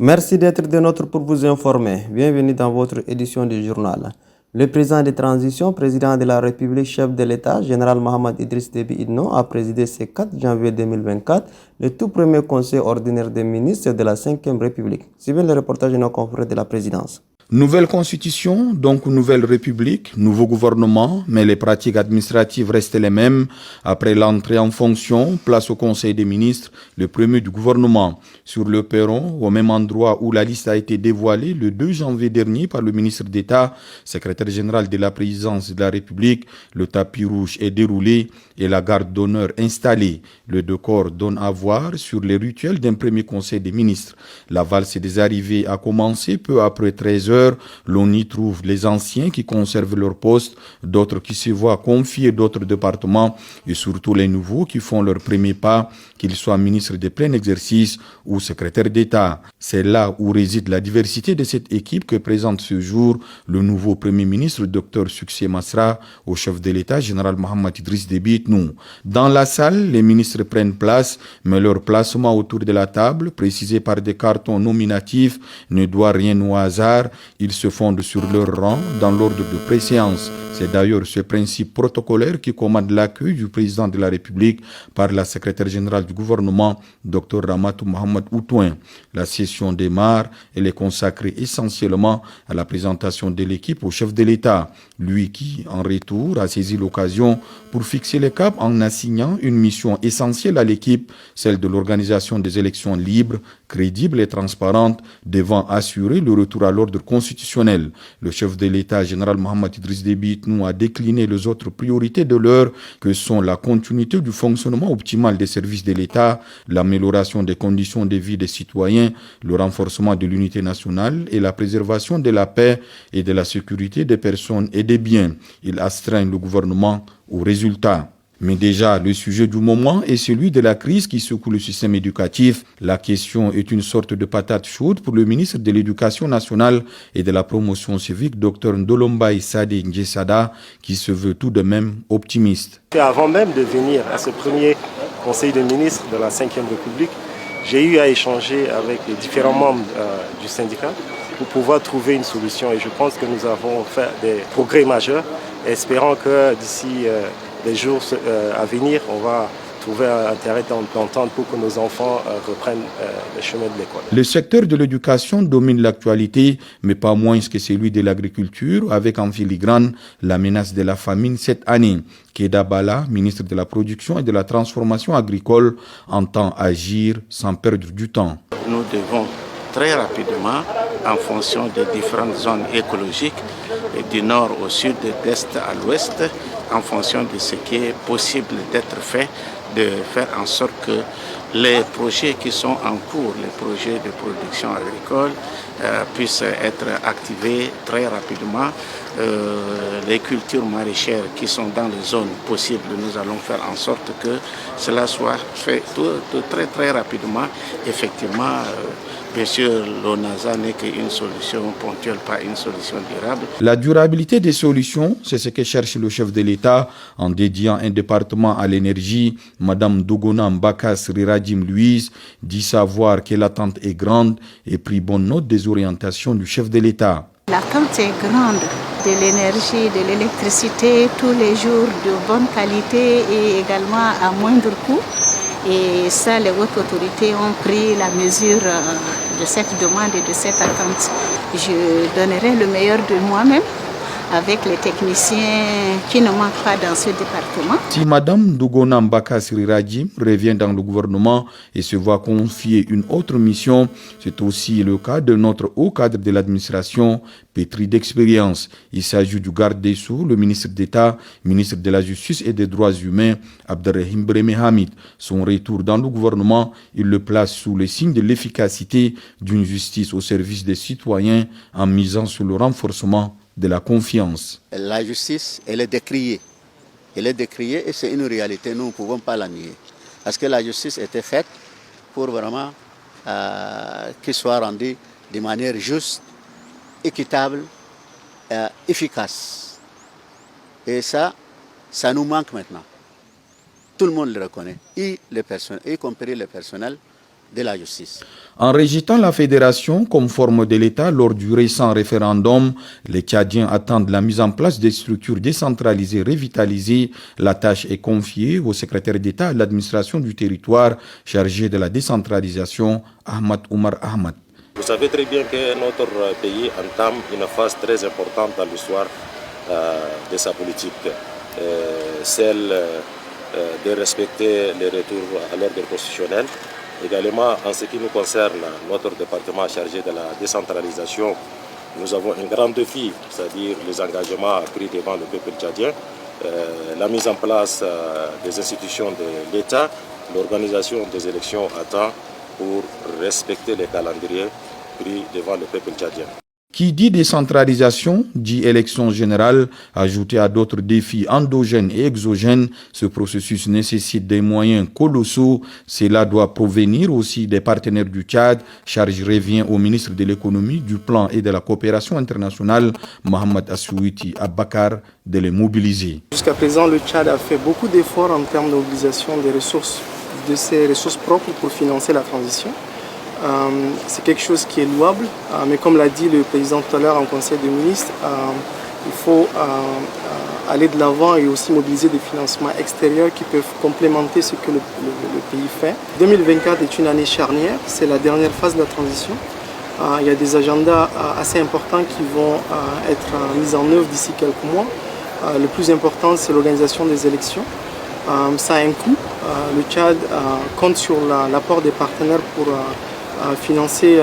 Merci d'être de notre pour vous informer. Bienvenue dans votre édition du journal. Le président de transition, président de la République, chef de l'État, général Mohamed Idriss Déby Itno, a présidé ce 4 janvier 2024 le tout premier conseil ordinaire des ministres de la 5e République. Suivez le reportage de nos confrères de la présidence. Nouvelle constitution, donc nouvelle république, nouveau gouvernement, mais les pratiques administratives restent les mêmes. Après l'entrée en fonction, place au Conseil des ministres, le premier du gouvernement. Sur le perron, au même endroit où la liste a été dévoilée le 2 janvier dernier par le ministre d'État, secrétaire général de la présidence de la République, le tapis rouge est déroulé et la garde d'honneur installée. Le décor donne à voir sur les rituels d'un premier Conseil des ministres. La valse des arrivées a commencé peu après 13 heures. L'on y trouve les anciens qui conservent leur poste, d'autres qui se voient confier d'autres départements et surtout les nouveaux qui font leur premier pas, qu'ils soient ministres de plein exercice ou secrétaires d'État. C'est là où réside la diversité de cette équipe que présente ce jour le nouveau Premier ministre Dr Succé Masra au chef de l'État général Mohamed Idriss Déby Itno. Dans la salle, les ministres prennent place, mais leur placement autour de la table, précisé par des cartons nominatifs, ne doit rien au hasard. Ils se fondent sur leur rang dans l'ordre de préséance. C'est d'ailleurs ce principe protocolaire qui commande l'accueil du président de la République par la secrétaire générale du gouvernement, Dr Ramatou Mohamed Outouin. La session démarre, elle est consacrée essentiellement à la présentation de l'équipe au chef de l'État. Lui qui, en retour, a saisi l'occasion pour fixer le cap en assignant une mission essentielle à l'équipe, celle de l'organisation des élections libres, crédibles et transparentes, devant assurer le retour à l'ordre constitutionnel. Le chef de l'État, général Mohamed Idriss Déby Itno, a décliné les autres priorités de l'heure que sont la continuité du fonctionnement optimal des services de l'État, l'amélioration des conditions de vie des citoyens, le renforcement de l'unité nationale et la préservation de la paix et de la sécurité des personnes et des biens. Il astreint le gouvernement aux résultats. Mais déjà, le sujet du moment est celui de la crise qui secoue le système éducatif. La question est une sorte de patate chaude pour le ministre de l'Éducation nationale et de la promotion civique, Dr Ndolomba Sadi Njesada, qui se veut tout de même optimiste. Avant même de venir à ce premier Conseil des ministres de la 5e République, j'ai eu à échanger avec les différents membres du syndicat pour pouvoir trouver une solution. Et je pense que nous avons fait des progrès majeurs, espérant que d'ici les jours à venir, on va trouver un terrain d'entente pour que nos enfants reprennent le chemin de l'école. Le secteur de l'éducation domine l'actualité, mais pas moins que celui de l'agriculture, avec en filigrane la menace de la famine cette année. Keda Bala, ministre de la Production et de la Transformation agricole, entend agir sans perdre du temps. Nous devons très rapidement, en fonction des différentes zones écologiques, du nord au sud, d'est à l'ouest, en fonction de ce qui est possible d'être fait, de faire en sorte que les projets qui sont en cours, les projets de production agricole, puissent être activés très rapidement. Les cultures maraîchères qui sont dans les zones possibles, nous allons faire en sorte que cela soit fait très très rapidement. Effectivement, bien sûr, l'ONASA n'est qu'une solution ponctuelle, pas une solution durable. La durabilité des solutions, c'est ce que cherche le chef de l'État en dédiant un département à l'énergie. Madame Dogona Mbakas Riradim Louise dit savoir que l'attente est grande et prit bonne note des orientations du chef de l'État. L'attente est grande de l'énergie, de l'électricité, tous les jours de bonne qualité et également à moindre coût. Et ça, les hautes autorités ont pris la mesure de cette demande et de cette attente. Je donnerai le meilleur de moi-même avec les techniciens qui ne manquent pas dans ce département. Si Mme Dogona Mbakas Riradim revient dans le gouvernement et se voit confier une autre mission, c'est aussi le cas de notre haut cadre de l'administration, pétri d'expérience. Il s'agit du garde des Sceaux, le ministre d'État, ministre de la Justice et des Droits humains, Abderrahim Brahimi Hamid. Son retour dans le gouvernement, il le place sous le signe de l'efficacité d'une justice au service des citoyens en misant sur le renforcement de la confiance. La justice, elle est décriée. Elle est décriée et c'est une réalité, nous ne pouvons pas la nier. Parce que la justice était faite pour vraiment qu'elle soit rendue de manière juste, équitable, efficace. Et ça nous manque maintenant. Tout le monde le reconnaît, y compris le personnel de la justice. En rejetant la fédération comme forme de l'État lors du récent référendum, les Tchadiens attendent la mise en place des structures décentralisées revitalisées. La tâche est confiée au secrétaire d'État à l'administration du territoire chargé de la décentralisation, Ahmad Oumar Ahmad. Vous savez très bien que notre pays entame une phase très importante dans l'histoire de sa politique, celle de respecter les retours à l'ordre constitutionnel. Également, en ce qui nous concerne, notre département chargé de la décentralisation, nous avons un grand défi, c'est-à-dire les engagements pris devant le peuple tchadien, la mise en place des institutions de l'État, l'organisation des élections à temps pour respecter les calendriers pris devant le peuple tchadien. Qui dit décentralisation, dit élection générale, ajouté à d'autres défis endogènes et exogènes. Ce processus nécessite des moyens colossaux. Cela doit provenir aussi des partenaires du Tchad. Charge revient au ministre de l'économie, du plan et de la coopération internationale, Mohamed Assouiti Abakar, de les mobiliser. Jusqu'à présent, le Tchad a fait beaucoup d'efforts en termes de mobilisation de ses ressources propres pour financer la transition. C'est quelque chose qui est louable, mais comme l'a dit le président tout à l'heure en conseil des ministres, il faut aller de l'avant et aussi mobiliser des financements extérieurs qui peuvent complémenter ce que le pays fait. 2024 est une année charnière, c'est la dernière phase de la transition. Il y a des agendas assez importants qui vont être mis en œuvre d'ici quelques mois. Le plus important, c'est l'organisation des élections. Ça a un coût. Le Tchad compte sur l'apport des partenaires pour financer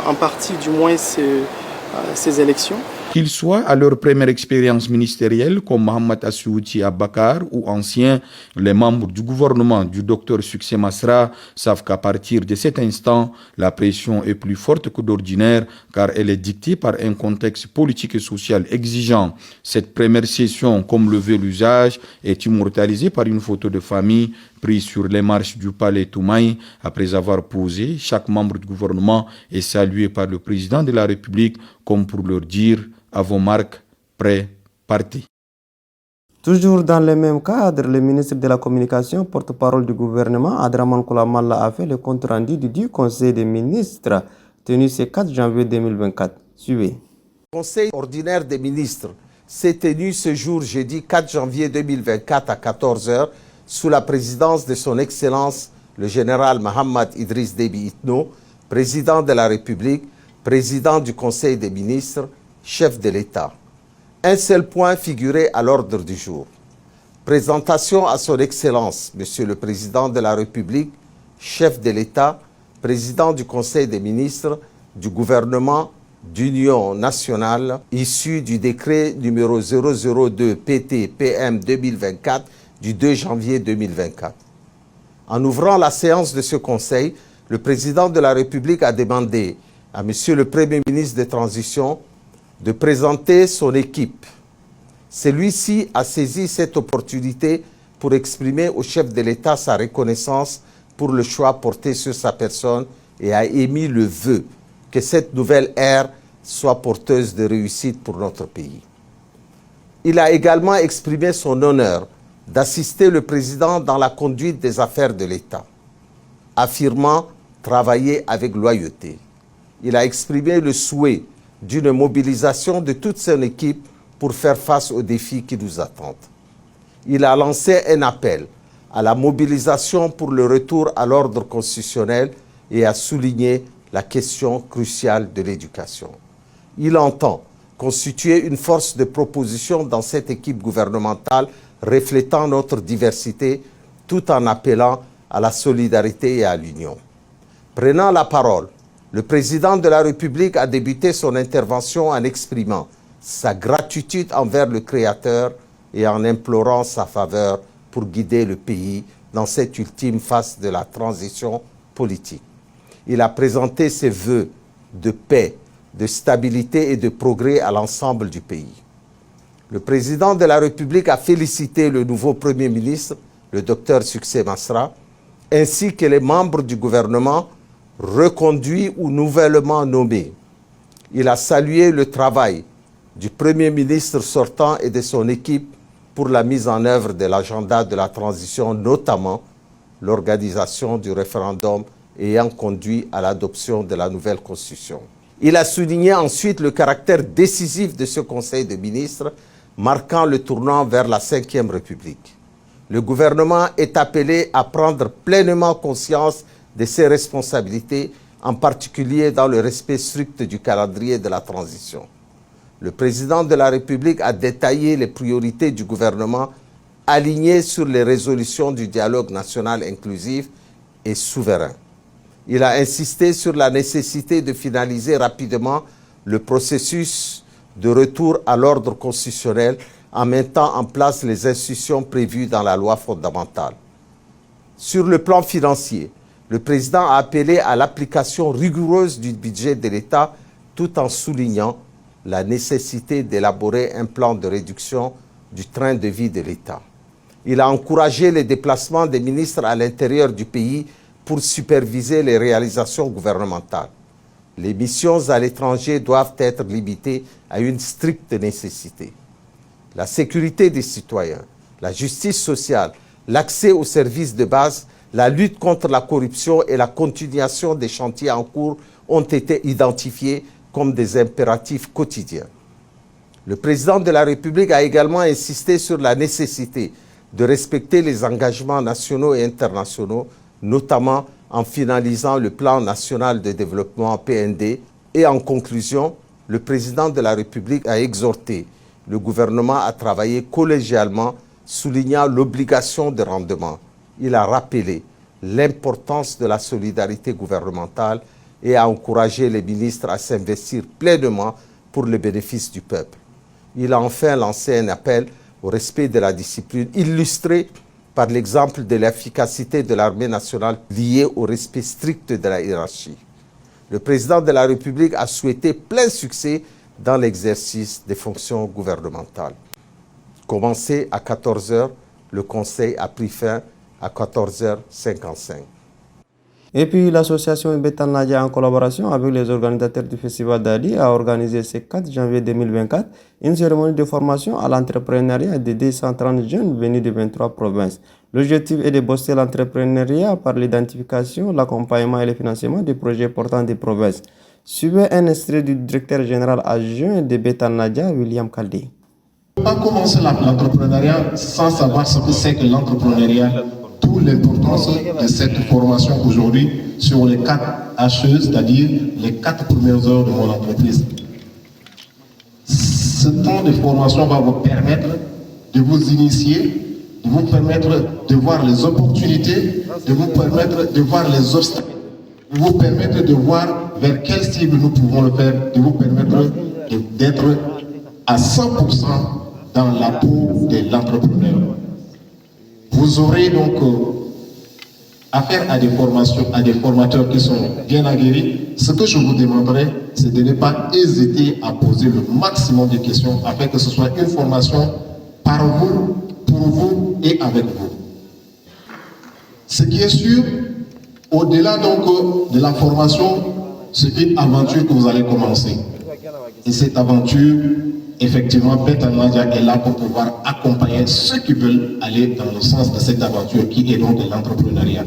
en partie du moins ces élections. Qu'ils soient à leur première expérience ministérielle comme Mohamed Assouiti Abakar ou anciens, les membres du gouvernement du Dr Succès Masra savent qu'à partir de cet instant, la pression est plus forte que d'ordinaire car elle est dictée par un contexte politique et social exigeant. Cette première session, comme le veut l'usage, est immortalisée par une photo de famille prise sur les marches du palais Toumaï. Après avoir posé, chaque membre du gouvernement est salué par le président de la République comme pour leur dire à vos marques, prêts, partez. Toujours dans le même cadre, le ministre de la Communication, porte-parole du gouvernement, Adraman Koulamalla, a fait le compte-rendu du Conseil des ministres tenu ce 4 janvier 2024. Suivez. Le Conseil ordinaire des ministres s'est tenu ce jour, jeudi 4 janvier 2024 à 14 h sous la présidence de son Excellence le général Mohamed Idriss Déby Itno, président de la République, président du Conseil des ministres, chef de l'État. Un seul point figurait à l'ordre du jour. Présentation à son Excellence, Monsieur le Président de la République, chef de l'État, président du Conseil des ministres, du gouvernement d'union nationale, issu du décret numéro 002 PT-PM 2024 du 2 janvier 2024. En ouvrant la séance de ce Conseil, le Président de la République a demandé à Monsieur le Premier ministre de transition de présenter son équipe. Celui-ci a saisi cette opportunité pour exprimer au chef de l'État sa reconnaissance pour le choix porté sur sa personne et a émis le vœu que cette nouvelle ère soit porteuse de réussite pour notre pays. Il a également exprimé son honneur d'assister le président dans la conduite des affaires de l'État, affirmant travailler avec loyauté. Il a exprimé le souhait d'une mobilisation de toute son équipe pour faire face aux défis qui nous attendent. Il a lancé un appel à la mobilisation pour le retour à l'ordre constitutionnel et a souligné la question cruciale de l'éducation. Il entend constituer une force de proposition dans cette équipe gouvernementale reflétant notre diversité tout en appelant à la solidarité et à l'union. Prenant la parole, le président de la République a débuté son intervention en exprimant sa gratitude envers le Créateur et en implorant sa faveur pour guider le pays dans cette ultime phase de la transition politique. Il a présenté ses vœux de paix, de stabilité et de progrès à l'ensemble du pays. Le président de la République a félicité le nouveau Premier ministre, le Dr Succès Masra, ainsi que les membres du gouvernement reconduits ou nouvellement nommés. Il a salué le travail du Premier ministre sortant et de son équipe pour la mise en œuvre de l'agenda de la transition, notamment l'organisation du référendum ayant conduit à l'adoption de la nouvelle constitution. Il a souligné ensuite le caractère décisif de ce Conseil des ministres, marquant le tournant vers la Ve République. Le gouvernement est appelé à prendre pleinement conscience de ses responsabilités, en particulier dans le respect strict du calendrier de la transition. Le président de la République a détaillé les priorités du gouvernement alignées sur les résolutions du dialogue national inclusif et souverain. Il a insisté sur la nécessité de finaliser rapidement le processus de retour à l'ordre constitutionnel en mettant en place les institutions prévues dans la loi fondamentale. Sur le plan financier, le président a appelé à l'application rigoureuse du budget de l'État tout en soulignant la nécessité d'élaborer un plan de réduction du train de vie de l'État. Il a encouragé les déplacements des ministres à l'intérieur du pays pour superviser les réalisations gouvernementales. Les missions à l'étranger doivent être limitées à une stricte nécessité. La sécurité des citoyens, la justice sociale, l'accès aux services de base, la lutte contre la corruption et la continuation des chantiers en cours ont été identifiés comme des impératifs quotidiens. Le président de la République a également insisté sur la nécessité de respecter les engagements nationaux et internationaux, notamment en finalisant le plan national de développement PND. Et en conclusion, le président de la République a exhorté le gouvernement à travailler collégialement, soulignant l'obligation de rendement. Il a rappelé l'importance de la solidarité gouvernementale et a encouragé les ministres à s'investir pleinement pour le bénéfice du peuple. Il a enfin lancé un appel au respect de la discipline, illustré par l'exemple de l'efficacité de l'armée nationale liée au respect strict de la hiérarchie. Le président de la République a souhaité plein succès dans l'exercice des fonctions gouvernementales. Commencé à 14 h, le Conseil a pris fin à 14h55. Et puis l'association Betal Nadia, en collaboration avec les organisateurs du Festival d'Ali, a organisé ce 4 janvier 2024 une cérémonie de formation à l'entrepreneuriat de 230 jeunes venus de 23 provinces. L'objectif est de booster l'entrepreneuriat par l'identification, l'accompagnement et le financement des projets portant des provinces. Suivez un extrait du directeur général adjoint de Betal Nadia, William Kaldi. On ne peut pas commencer l'entrepreneuriat sans savoir ce que c'est que l'entrepreneuriat. D'où l'importance de cette formation aujourd'hui sur les 4 HE, c'est-à-dire les 4 premières heures de mon entreprise. Ce temps de formation va vous permettre de vous initier, de vous permettre de voir les opportunités, de vous permettre de voir les obstacles, de vous permettre de voir vers quelle cible nous pouvons le faire, de vous permettre d'être à 100% dans la peau de l'entrepreneur. Vous aurez donc affaire à des formations, à des formateurs qui sont bien aguerris. Ce que je vous demanderai, c'est de ne pas hésiter à poser le maximum de questions afin que ce soit une formation par vous, pour vous et avec vous. Ce qui est sûr, au-delà donc de la formation, c'est une aventure que vous allez commencer. Et cette aventure, effectivement, Betal Nadia est là pour pouvoir accompagner ceux qui veulent aller dans le sens de cette aventure qui est donc de l'entrepreneuriat.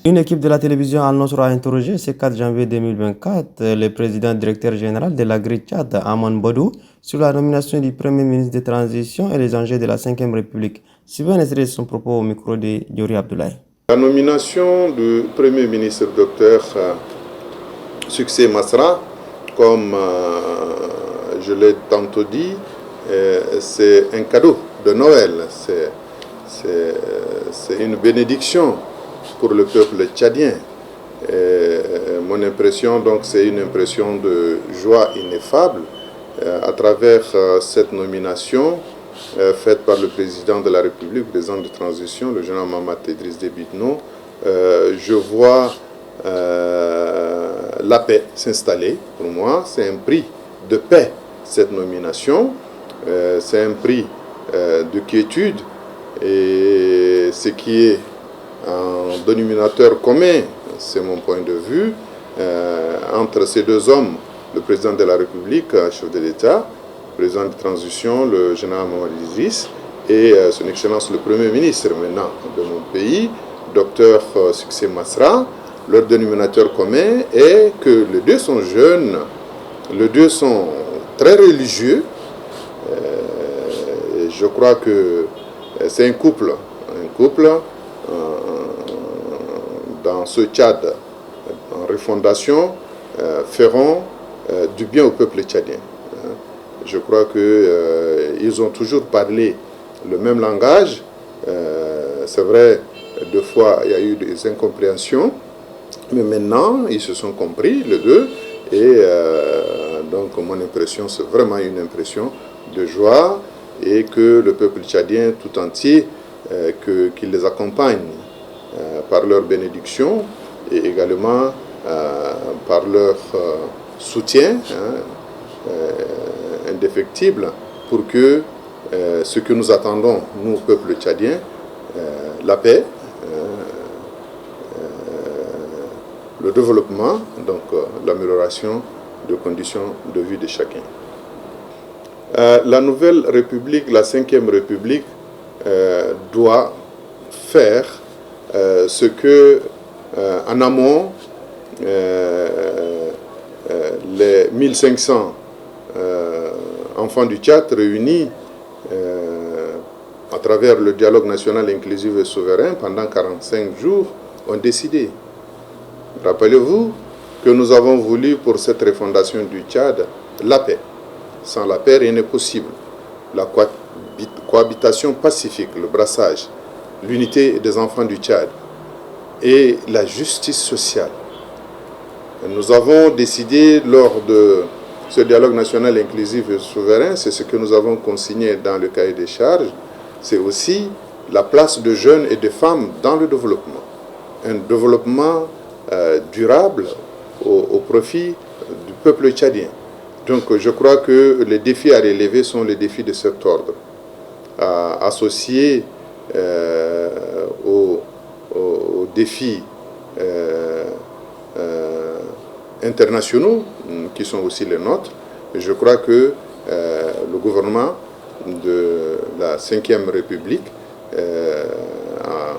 Une équipe de la télévision Al-Nosra a interrogé ce 4 janvier 2024 le président directeur général de l'Agri-Tchad, Aman Bodou, sur la nomination du premier ministre de transition et les enjeux de la Ve République. Suivez un extrait de son propos au micro de Yori Abdoulaye. La nomination du premier ministre Dr Succès Masra, comme je l'ai tantôt dit, c'est un cadeau de Noël, c'est une bénédiction pour le peuple tchadien. Mon impression, donc, c'est une impression de joie ineffable à travers cette nomination faite par le président de la République, le président de transition, le général Mahamat Idriss Déby Itno. Je vois la paix s'installer. Pour moi, c'est un prix de paix, cette nomination. C'est un prix de quiétude. Et ce qui est un dénominateur commun, c'est mon point de vue, entre ces deux hommes, le président de la République, chef de l'État, le président de transition, le général Mahamat Idriss, et son Excellence le Premier ministre maintenant de mon pays, Dr Succès Masra. leur dénominateur commun est que les deux sont jeunes, les deux sont très religieux. Je crois que c'est un couple dans ce Tchad, en refondation, feront du bien au peuple tchadien. Je crois qu'ils ont toujours parlé le même langage. C'est vrai, deux fois il y a eu des incompréhensions, mais maintenant ils se sont compris les deux. Et donc mon impression, c'est vraiment une impression de joie, et que le peuple tchadien tout entier, qu'il les accompagne par leur bénédiction et également par leur soutien indéfectible, pour que ce que nous attendons, nous, peuple tchadien, la paix, le développement, donc l'amélioration des conditions de vie de chacun. La nouvelle République, la 5e République, doit faire ce que, en amont, les 1500 enfants du Tchad réunis à travers le dialogue national inclusif et souverain pendant 45 jours ont décidé. Rappelez-vous que nous avons voulu pour cette refondation du Tchad la paix. Sans la paix, rien n'est possible. La cohabitation pacifique, le brassage, l'unité des enfants du Tchad et la justice sociale. Nous avons décidé lors de ce dialogue national inclusif et souverain, c'est ce que nous avons consigné dans le cahier des charges, c'est aussi la place de jeunes et de femmes dans le développement. Un développement durable au profit du peuple tchadien. Donc je crois que les défis à relever sont les défis de cet ordre, associés aux défis internationaux qui sont aussi les nôtres. Et je crois que le gouvernement de la 5e République, à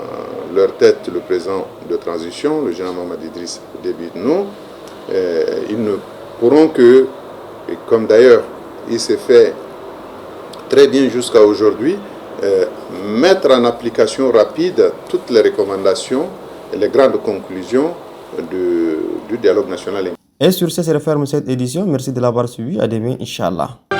leur tête le président de transition, le général Mohamed Idriss Déby Itno, ils ne pourront que, et comme d'ailleurs il s'est fait très bien jusqu'à aujourd'hui, mettre en application rapide toutes les recommandations et les grandes conclusions du dialogue national. Et sur ce, c'est referme cette édition. Merci de l'avoir suivi. À demain, Inch'Allah.